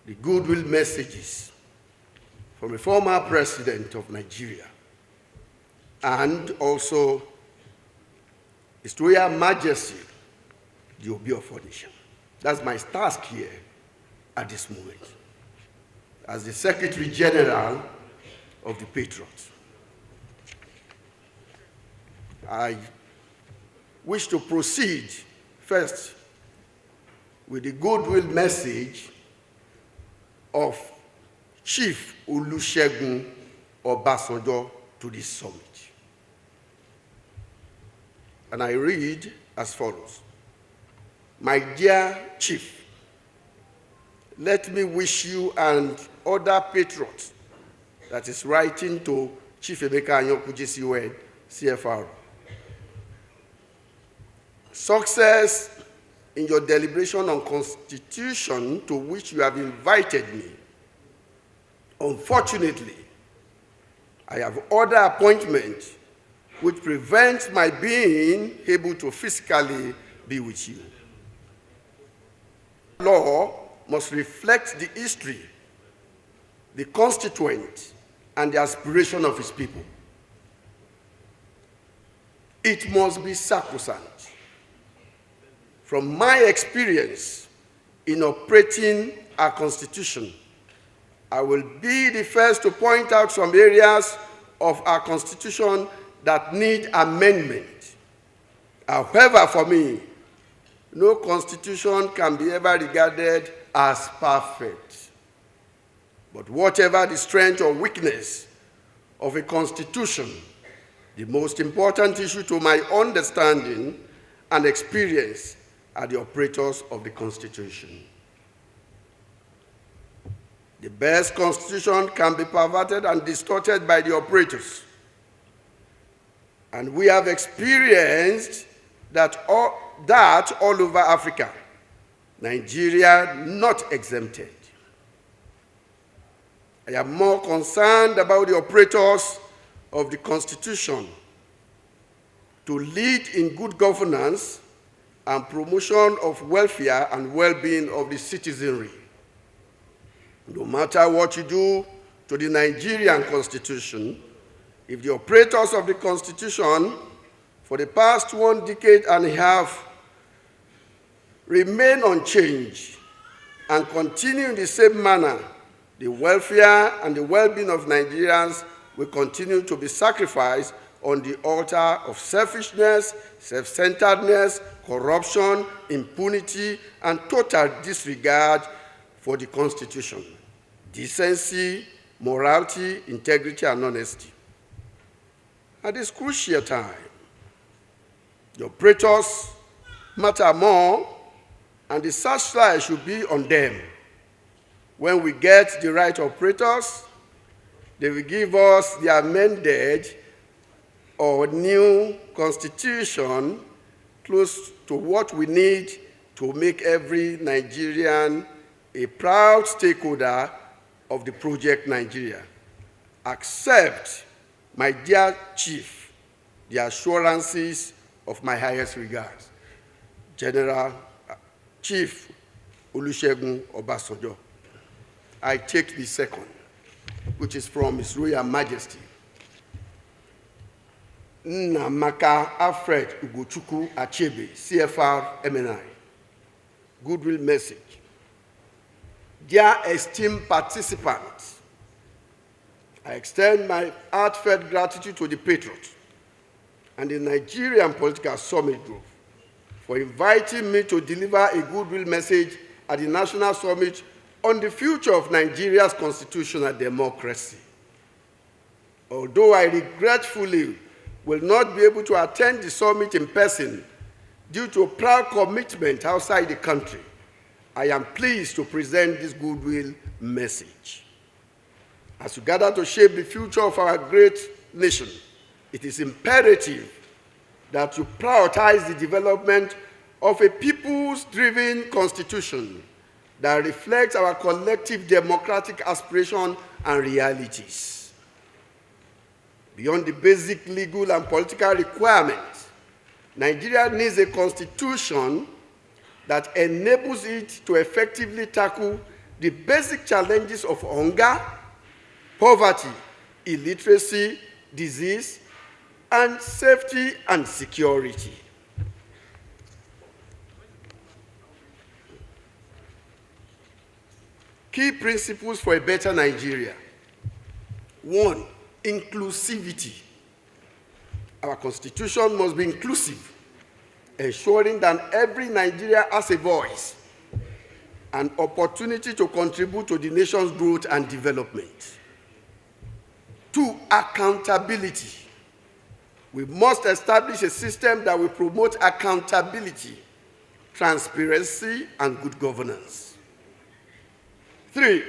the goodwill messages from a former president of Nigeria and also His Royal Majesty, the Obi of Onitsha. That's my task here at this moment as the Secretary General of the Patriots. I wish to proceed first with the goodwill message of Chief Olusegun Obasanjo to this summit. And I read as follows. My dear Chief, let me wish you and other patriots, that is writing to Chief Emeka Anyaoku JCON, CFR, success in your deliberation on Constitution to which you have invited me. Unfortunately, I have other appointments which prevents my being able to physically be with you. Law must reflect the history, the constituent, and the aspiration of his people. It must be sacrosanct. From my experience in operating our Constitution, I will be the first to point out some areas of our Constitution that need amendment. However, for me, no Constitution can be ever regarded as perfect. But whatever the strength or weakness of a Constitution, the most important issue to my understanding and experience are the operators of the Constitution. The best Constitution can be perverted and distorted by the operators. And we have experienced that all over Africa, Nigeria not exempted. I am more concerned about the operators of the Constitution to lead in good governance and promotion of welfare and well-being of the citizenry. No matter what you do to the Nigerian Constitution, if the operators of the Constitution for the past 1 decade and a half remain unchanged and continue in the same manner, the welfare and the well-being of Nigerians will continue to be sacrificed on the altar of selfishness, self-centeredness, corruption, impunity, and total disregard for the Constitution, decency, morality, integrity, and honesty. At this crucial time, the operators matter more, and the searchlight should be on them. When we get the right operators, they will give us the amended or new Constitution close to what we need to make every Nigerian a proud stakeholder of the project Nigeria. Accept, my dear Chief, the assurances of my highest regards. General Chief Olusegun Obasanjo. I take the second, which is from His Royal Majesty Nnamdi Alfred Ugochukwu Achebe, CFR MNI. Goodwill message. Dear esteemed participants, I extend my heartfelt gratitude to the Patriots and the Nigerian Political Summit Group for inviting me to deliver a goodwill message at the National Summit on the future of Nigeria's constitutional democracy. Although I regretfully will not be able to attend the summit in person due to a proud commitment outside the country, I am pleased to present this goodwill message. As we gather to shape the future of our great nation, it is imperative that you prioritize the development of a people's-driven constitution that reflects our collective democratic aspiration and realities. Beyond the basic legal and political requirements, Nigeria needs a constitution that enables it to effectively tackle the basic challenges of hunger, poverty, illiteracy, disease, and safety and security. Key principles for a better Nigeria. 1, inclusivity. Our constitution must be inclusive, ensuring that every Nigerian has a voice, an opportunity to contribute to the nation's growth and development. 2, accountability. We must establish a system that will promote accountability, transparency, and good governance. 3,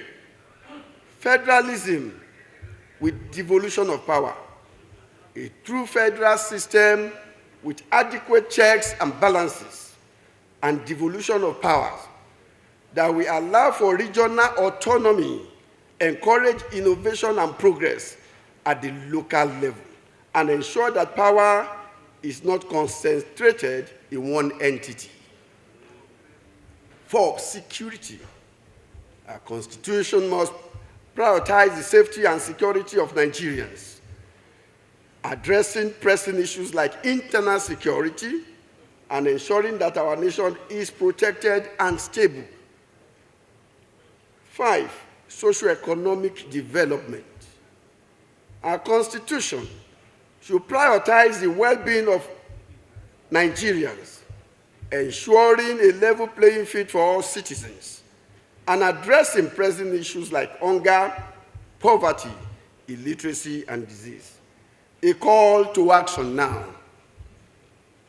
federalism with devolution of power. A true federal system with adequate checks and balances and devolution of powers that will allow for regional autonomy, encourage innovation and progress at the local level, and ensure that power is not concentrated in one entity. 4, security. Our constitution must prioritize the safety and security of Nigerians, addressing pressing issues like internal security and ensuring that our nation is protected and stable. 5, socio-economic development. Our constitution should prioritize the well-being of Nigerians, ensuring a level playing field for all citizens, and addressing pressing issues like hunger, poverty, illiteracy, and disease. A call to action now.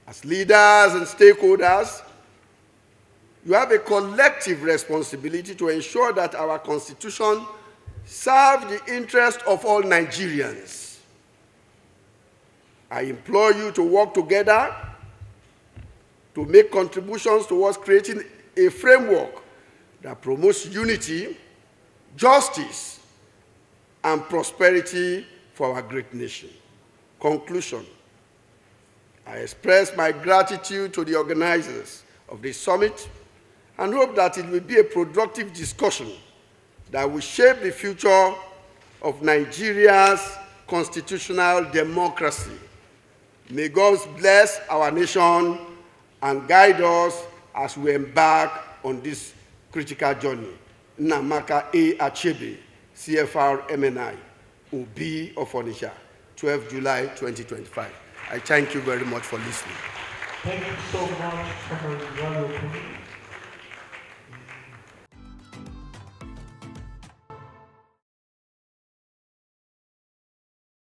As leaders and stakeholders, you have a collective responsibility to ensure that our constitution serves the interest of all Nigerians. I implore you to work together to make contributions towards creating a framework that promotes unity, justice, and prosperity for our great nation. Conclusion. I express my gratitude to the organizers of this summit and hope that it will be a productive discussion that will shape the future of Nigeria's constitutional democracy. May God bless our nation and guide us as we embark on this critical journey. Nnamdi A. Achebe, CFR MNI, Obi of Onitsha, 12 July 2025. I thank you very much for listening. Thank you so much, Comrade Ighodalo.